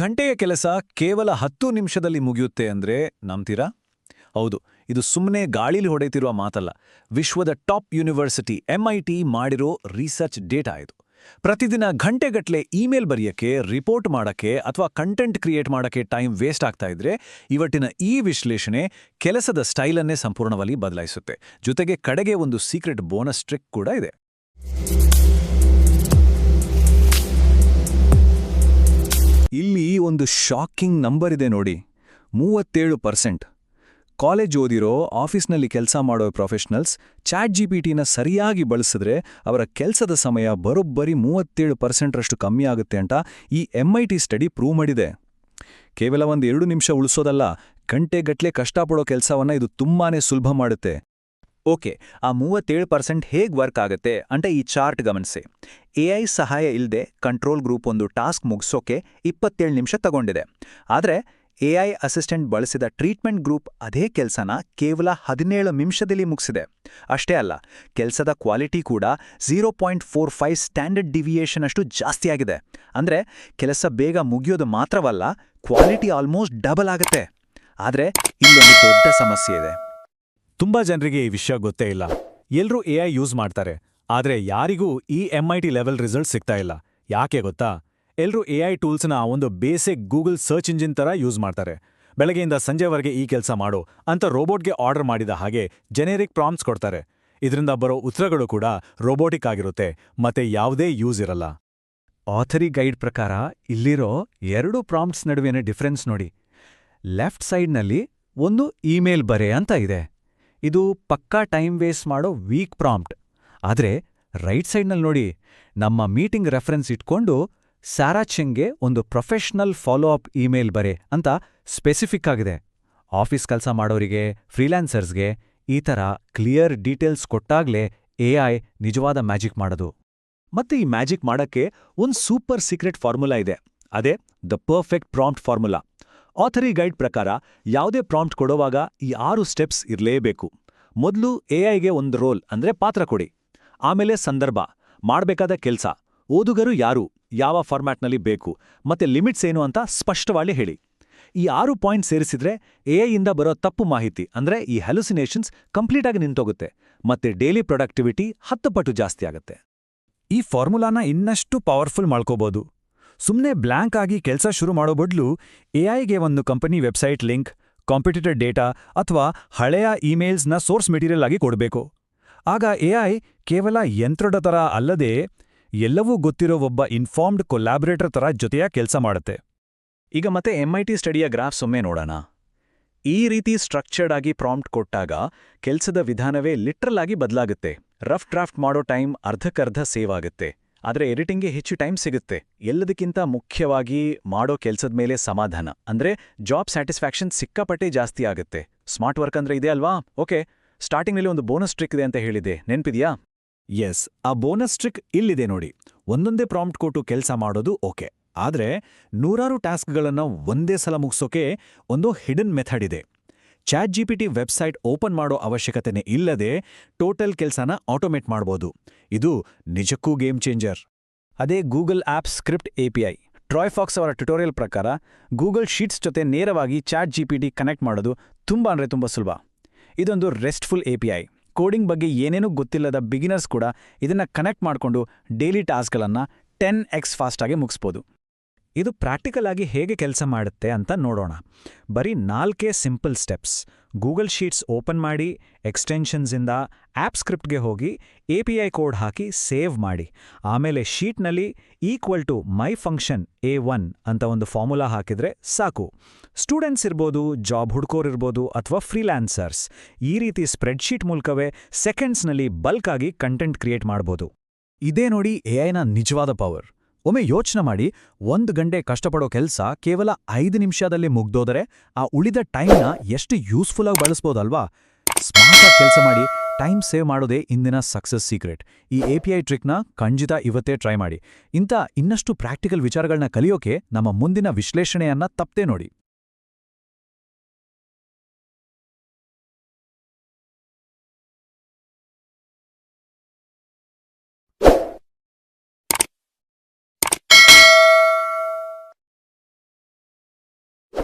ಗಂಟೆಯ ಕೆಲಸ ಕೇವಲ 10 ನಿಮಿಷದಲ್ಲಿ ಮುಗಿಯುತ್ತೆ ಅಂದ್ರೆ ನಂಬ್ತೀರಾ? ಹೌದು, ಇದು ಸುಮ್ಮನೆ ಗಾಳಿಲಿ ಹೊಡೆತಿರುವ ಮಾತಲ್ಲ. ವಿಶ್ವದ ಟಾಪ್ ಯೂನಿವರ್ಸಿಟಿ MIT ಮಾಡಿರೋ ರಿಸರ್ಚ್ ಡೇಟಾ ಇದು. ಪ್ರತಿದಿನ ಗಂಟೆಗಟ್ಟಲೆ ಇಮೇಲ್ ಬರೆಯಕ್ಕೆ, ರಿಪೋರ್ಟ್ ಮಾಡಕ್ಕೆ ಅಥವಾ ಕಂಟೆಂಟ್ ಕ್ರಿಯೇಟ್ ಮಾಡಕ್ಕೆ ಟೈಮ್ ವೇಸ್ಟ್ ಆಗ್ತಾ ಇದ್ರೆ ಇವತ್ತಿನ ಈ ವಿಶ್ಲೇಷಣೆ ಕೆಲಸದ ಸ್ಟೈಲನ್ನೇ ಸಂಪೂರ್ಣವಾಗಿ ಬದಲಾಯಿಸುತ್ತೆ. ಜೊತೆಗೆ ಕಡೆಗೆ ಒಂದು ಸೀಕ್ರೆಟ್ ಬೋನಸ್ ಟ್ರಿಕ್ ಕೂಡ ಇದೆ. ಇಲ್ಲಿ ಒಂದು ಶಾಕಿಂಗ್ ನಂಬರ್ ಇದೆ ನೋಡಿ, 37%. ಕಾಲೇಜ್ ಓದಿರೋ, ಆಫೀಸ್ನಲ್ಲಿ ಕೆಲಸ ಮಾಡೋ ಪ್ರೊಫೆಷನಲ್ಸ್ ChatGPTನ ಸರಿಯಾಗಿ ಬಳಸಿದ್ರೆ ಅವರ ಕೆಲಸದ ಸಮಯ ಬರೋಬ್ಬರಿ 37%ರಷ್ಟು ಕಮ್ಮಿ ಆಗುತ್ತೆ ಅಂತ ಈ MIT ಸ್ಟಡಿ ಪ್ರೂವ್ ಮಾಡಿದೆ. ಕೇವಲ 2 ನಿಮಿಷ ಉಳಿಸೋದಲ್ಲ, ಗಂಟೆಗಟ್ಟಲೆ ಕಷ್ಟಪಡೋ ಕೆಲಸವನ್ನ ಇದು ತುಂಬಾನೇ ಸುಲಭ ಮಾಡುತ್ತೆ. ಓಕೆ, ಆ 37% ಹೇಗೆ ವರ್ಕ್ ಆಗುತ್ತೆ ಅಂತ ಈ ಚಾರ್ಟ್ ಗಮನಿಸಿ. AI ಸಹಾಯ ಇಲ್ಲದೆ ಕಂಟ್ರೋಲ್ ಗ್ರೂಪ್ ಒಂದು ಟಾಸ್ಕ್ ಮುಗಿಸೋಕೆ 27 ನಿಮಿಷ ತಗೊಂಡಿದೆ. ಆದರೆ AI ಅಸಿಸ್ಟೆಂಟ್ ಬಳಸಿದ ಟ್ರೀಟ್ಮೆಂಟ್ ಗ್ರೂಪ್ ಅದೇ ಕೆಲಸನ ಕೇವಲ 17 ನಿಮಿಷದಲ್ಲಿ ಮುಗಿಸಿದೆ. ಅಷ್ಟೇ ಅಲ್ಲ, ಕೆಲಸದ ಕ್ವಾಲಿಟಿ ಕೂಡ 0.45 ಸ್ಟ್ಯಾಂಡರ್ಡ್ ಡಿವಿಯೇಷನ್ ಅಷ್ಟು ಜಾಸ್ತಿಯಾಗಿದೆ. ಅಂದ್ರೆ ಕೆಲಸ ಬೇಗ ಮುಗಿಯೋದು ಮಾತ್ರವಲ್ಲ, ಕ್ವಾಲಿಟಿ ಆಲ್ಮೋಸ್ಟ್ ಡಬಲ್ ಆಗುತ್ತೆ. ಆದರೆ ಇಲ್ಲೊಂದು ದೊಡ್ಡ ಸಮಸ್ಯೆ ಇದೆ. ತುಂಬಾ ಜನರಿಗೆ ಈ ವಿಷಯ ಗೊತ್ತೇ ಇಲ್ಲ. ಎಲ್ರೂ AI ಯೂಸ್ ಮಾಡ್ತಾರೆ, ಆದ್ರೆ ಯಾರಿಗೂ ಈ MIT ಲೆವೆಲ್ ರಿಸಲ್ಟ್ ಸಿಗ್ತಾ ಇಲ್ಲ. ಯಾಕೆ ಗೊತ್ತಾ? ಎಲ್ರೂ AI ಟೂಲ್ಸ್ನ ಒಂದು ಬೇಸಿಕ್ ಗೂಗಲ್ ಸರ್ಚ್ ಇಂಜಿನ್ ತರ ಯೂಸ್ ಮಾಡ್ತಾರೆ. ಬೆಳಗ್ಗೆಯಿಂದ ಸಂಜೆವರೆಗೆ ಈ ಕೆಲಸ ಮಾಡೋ ಅಂತ ರೋಬೋಟ್ಗೆ ಆರ್ಡರ್ ಮಾಡಿದ ಹಾಗೆ ಜೆನೆರಿಕ್ ಪ್ರಾಂಪ್ಟ್ಸ್ ಕೊಡ್ತಾರೆ. ಇದರಿಂದ ಬರೋ ಉತ್ತರಗಳು ಕೂಡ ರೋಬೋಟಿಕ್ ಆಗಿರುತ್ತೆ, ಮತ್ತೆ ಯಾವುದೇ ಯೂಸ್ ಇರಲ್ಲ. ಆಥರಿ ಗೈಡ್ ಪ್ರಕಾರ ಇಲ್ಲಿರೋ 2 ಪ್ರಾಂಪ್ಟ್ಸ್ ನಡುವಿನ ಡಿಫರೆನ್ಸ್ ನೋಡಿ. ಲೆಫ್ಟ್ ಸೈಡ್ನಲ್ಲಿ ಒಂದು ಇಮೇಲ್ ಬರೆ ಅಂತ ಇದೆ. ಇದು ಪಕ್ಕಾ ಟೈಮ್ ವೇಸ್ಟ್ ಮಾಡೋ ವೀಕ್ ಪ್ರಾಂಪ್ಟ್. ಆದರೆ ರೈಟ್ ಸೈಡ್ನಲ್ಲಿ ನೋಡಿ, ನಮ್ಮ ಮೀಟಿಂಗ್ ರೆಫರೆನ್ಸ್ ಇಟ್ಕೊಂಡು ಸಾರಾ ಚೆಂಗ್ಗೆ ಒಂದು ಪ್ರೊಫೆಷನಲ್ ಫಾಲೋ ಅಪ್ ಇಮೇಲ್ ಬರೆ ಅಂತ ಸ್ಪೆಸಿಫಿಕ್ ಆಗಿದೆ. ಆಫೀಸ್ ಕೆಲಸ ಮಾಡೋರಿಗೆ, ಫ್ರೀಲ್ಯಾನ್ಸರ್ಸ್ಗೆ ಈ ಥರ ಕ್ಲಿಯರ್ ಡೀಟೇಲ್ಸ್ ಕೊಟ್ಟಾಗ್ಲೇ AI ನಿಜವಾದ ಮ್ಯಾಜಿಕ್ ಮಾಡೋದು. ಮತ್ತೆ ಈ ಮ್ಯಾಜಿಕ್ ಮಾಡಕ್ಕೆ ಒಂದು ಸೂಪರ್ ಸೀಕ್ರೆಟ್ ಫಾರ್ಮುಲಾ ಇದೆ. ಅದೇ ದ ಪರ್ಫೆಕ್ಟ್ ಪ್ರಾಂಪ್ಟ್ ಫಾರ್ಮುಲಾ. ಆಥರಿ ಗೈಡ್ ಪ್ರಕಾರ ಯಾವುದೇ ಪ್ರಾಂಪ್ಟ್ ಕೊಡುವಾಗ ಈ 6 ಸ್ಟೆಪ್ಸ್ ಇರಲೇಬೇಕು. ಮೊದಲು AIಗೆ ಒಂದು ರೋಲ್ ಅಂದ್ರೆ ಪಾತ್ರ ಕೊಡಿ. ಆಮೇಲೆ ಸಂದರ್ಭ, ಮಾಡಬೇಕಾದ ಕೆಲಸ, ಓದುಗರು ಯಾರು, ಯಾವ ಫಾರ್ಮ್ಯಾಟ್ನಲ್ಲಿ ಬೇಕು, ಮತ್ತೆ ಲಿಮಿಟ್ಸ್ ಏನು ಅಂತ ಸ್ಪಷ್ಟವಾಗಿ ಹೇಳಿ. ಈ 6 ಪಾಯಿಂಟ್ ಸೇರಿಸಿದ್ರೆ AIಯಿಂದ ಬರೋ ತಪ್ಪು ಮಾಹಿತಿ ಅಂದ್ರೆ ಈ ಹ್ಯಾಲುಸಿನೇಷನ್ಸ್ ಕಂಪ್ಲೀಟ್ ಆಗಿ ನಿಂತೋಗುತ್ತೆ, ಮತ್ತೆ ಡೈಲಿ ಪ್ರೊಡಕ್ಟಿವಿಟಿ 10 ಪಟ್ಟು ಜಾಸ್ತಿ ಆಗುತ್ತೆ. ಈ ಫಾರ್ಮುಲಾನ ಇನ್ನಷ್ಟು ಪವರ್ಫುಲ್ ಮಾಡ್ಕೋಬಹುದು. ಸುಮ್ಮನೆ ಬ್ಲ್ಯಾಂಕ್ ಆಗಿ ಕೆಲಸ ಶುರು ಮಾಡೋ ಬದಲು AIಗೆ ಒಂದು company website link, competitor data ಅಥವಾ ಹಳೆಯ ಇಮೇಲ್ಸ್ನ ಸೋರ್ಸ್ ಮೆಟೀರಿಯಲ್ ಆಗಿ ಕೊಡಬೇಕು. ಆಗ AI ಕೇವಲ ಯಂತ್ರದ ಥರ ಅಲ್ಲದೆ ಎಲ್ಲವೂ ಗೊತ್ತಿರೋ ಒಬ್ಬ ಇನ್ಫಾರ್ಮ್ಡ್ ಕೊಲ್ಯಾಬರೇಟರ್ ಥರ ಜೊತೆಯಾಗಿ ಕೆಲಸ ಮಾಡುತ್ತೆ. ಈಗ ಮತ್ತೆ MIT ಸ್ಟಡಿಯ ಗ್ರಾಫ್ ಒಮ್ಮೆ ನೋಡೋಣ. ಈ ರೀತಿ ಸ್ಟ್ರಕ್ಚರ್ಡ್ ಆಗಿ ಪ್ರಾಂಪ್ಟ್ ಕೊಟ್ಟಾಗ ಕೆಲಸದ ವಿಧಾನವೇ ಲಿಟ್ರಲ್ ಆಗಿ ಬದಲಾಗುತ್ತೆ. ರಫ್ ಡ್ರಾಫ್ಟ್ ಮಾಡೋ ಟೈಮ್ ಅರ್ಧಕ್ಕರ್ಧ ಸೇವ್ ಆಗುತ್ತೆ, ಆದರೆ ಎಡಿಟಿಂಗ್ಗೆ ಹೆಚ್ಚು ಟೈಮ್ ಸಿಗುತ್ತೆ. ಎಲ್ಲದಕ್ಕಿಂತ ಮುಖ್ಯವಾಗಿ ಮಾಡೋ ಕೆಲಸದ ಮೇಲೆ ಸಮಾಧಾನ ಅಂದ್ರೆ ಜಾಬ್ ಸ್ಯಾಟಿಸ್ಫ್ಯಾಕ್ಷನ್ ಸಿಕ್ಕಾಪಟ್ಟೆ ಜಾಸ್ತಿ ಆಗುತ್ತೆ. ಸ್ಮಾರ್ಟ್ ವರ್ಕ್ ಅಂದ್ರೆ ಇದೆ ಅಲ್ವಾ? ಓಕೆ, ಸ್ಟಾರ್ಟಿಂಗ್ನಲ್ಲಿ ಒಂದು ಬೋನಸ್ ಟ್ರಿಕ್ ಇದೆ ಅಂತ ಹೇಳಿದೆ, ನೆನ್ಪಿದ್ಯಾ? ಎಸ್, ಆ ಬೋನಸ್ ಟ್ರಿಕ್ ಇಲ್ಲಿದೆ ನೋಡಿ. ಒಂದೊಂದೇ ಪ್ರಾಂಪ್ಟ್ ಕೊಟ್ಟು ಕೆಲಸ ಮಾಡೋದು ಓಕೆ, ಆದ್ರೆ 100 ಟಾಸ್ಕ್ಗಳನ್ನು ಒಂದೇ ಸಲ ಮುಗಿಸೋಕೆ ಒಂದು ಹಿಡನ್ ಮೆಥಡ್ ಇದೆ. ChatGPT ವೆಬ್ಸೈಟ್ ಓಪನ್ ಮಾಡೋ ಅವಶ್ಯಕತೆನೇ ಇಲ್ಲದೆ ಟೋಟಲ್ ಕೆಲಸನ ಆಟೋಮೇಟ್ ಮಾಡ್ಬೋದು. ಇದು ನಿಜಕ್ಕೂ ಗೇಮ್ ಚೇಂಜರ್. ಅದೇ Google app script API. Troy Fox ಅವರ ಟ್ಯುಟೋರಿಯಲ್ ಪ್ರಕಾರ ಗೂಗಲ್ ಶೀಟ್ಸ್ ಜೊತೆ ನೇರವಾಗಿ ChatGPT ಕನೆಕ್ಟ್ ಮಾಡೋದು ತುಂಬ ಸುಲಭ. ಇದೊಂದು ರೆಸ್ಟ್ಫುಲ್ API. ಕೋಡಿಂಗ್ ಬಗ್ಗೆ ಏನೇನೂ ಗೊತ್ತಿಲ್ಲದ ಬಿಗಿನರ್ಸ್ ಕೂಡ ಇದನ್ನ ಕನೆಕ್ಟ್ ಮಾಡಿಕೊಂಡು ಡೈಲಿ ಟಾಸ್ಕ್ಗಳನ್ನು 10x ಫಾಸ್ಟಾಗಿ ಮುಗಿಸ್ಬೋದು. ಇದು ಪ್ರಾಕ್ಟಿಕಲ್ ಆಗಿ ಹೇಗೆ ಕೆಲಸ ಮಾಡುತ್ತೆ ಅಂತ ನೋಡೋಣ. ಬರೀ 4 simple steps. Google sheets open ಮಾಡಿ, ಎಕ್ಸ್ಟೆನ್ಷನ್ಸಿಂದ ಆ್ಯಪ್ ಸ್ಕ್ರಿಪ್ಟ್ಗೆ ಹೋಗಿ API ಕೋಡ್ ಹಾಕಿ ಸೇವ್ ಮಾಡಿ. ಆಮೇಲೆ ಶೀಟ್ನಲ್ಲಿ =my function A1 ಅಂತ ಒಂದು ಫಾರ್ಮುಲಾ ಹಾಕಿದ್ರೆ ಸಾಕು. ಸ್ಟೂಡೆಂಟ್ಸ್ ಇರ್ಬೋದು, ಜಾಬ್ ಹುಡ್ಕೋರಿರ್ಬೋದು ಅಥವಾ ಫ್ರೀಲ್ಯಾನ್ಸರ್ಸ್ ಈ ರೀತಿ ಸ್ಪ್ರೆಡ್ಶೀಟ್ ಮೂಲಕವೇ ಸೆಕೆಂಡ್ಸ್ನಲ್ಲಿ ಬಲ್ಕ್ ಆಗಿ ಕಂಟೆಂಟ್ ಕ್ರಿಯೇಟ್ ಮಾಡ್ಬೋದು. ಇದೇ ನೋಡಿ AIನ ನಿಜವಾದ ಪವರ್. ಒಮ್ಮೆ ಯೋಚನೆ ಮಾಡಿ, 1 ಗಂಟೆ ಕಷ್ಟಪಡೋ ಕೆಲಸ ಕೇವಲ 5 ನಿಮಿಷದಲ್ಲಿ ಮುಗ್ದೋದರೆ ಆ ಉಳಿದ ಟೈಮ್ನ ಎಷ್ಟು ಯೂಸ್ಫುಲ್ ಆಗಿ ಬಳಸ್ಬೋದಲ್ವಾ? ಸ್ಮಾರ್ಟ್ ಆಗಿ ಕೆಲಸ ಮಾಡಿ ಟೈಮ್ ಸೇವ್ ಮಾಡೋದೇ ಇಂದಿನ ಸಕ್ಸಸ್ ಸೀಕ್ರೆಟ್. ಈ API ಟ್ರಿಕ್ನ ಖಂಡಿತ ಇವತ್ತೇ ಟ್ರೈ ಮಾಡಿ. ಇನ್ನಷ್ಟು ಪ್ರಾಕ್ಟಿಕಲ್ ವಿಚಾರಗಳನ್ನ ಕಲಿಯೋಕೆ ನಮ್ಮ ಮುಂದಿನ ವಿಶ್ಲೇಷಣೆಯನ್ನ ತಪ್ಪದೆ ನೋಡಿ.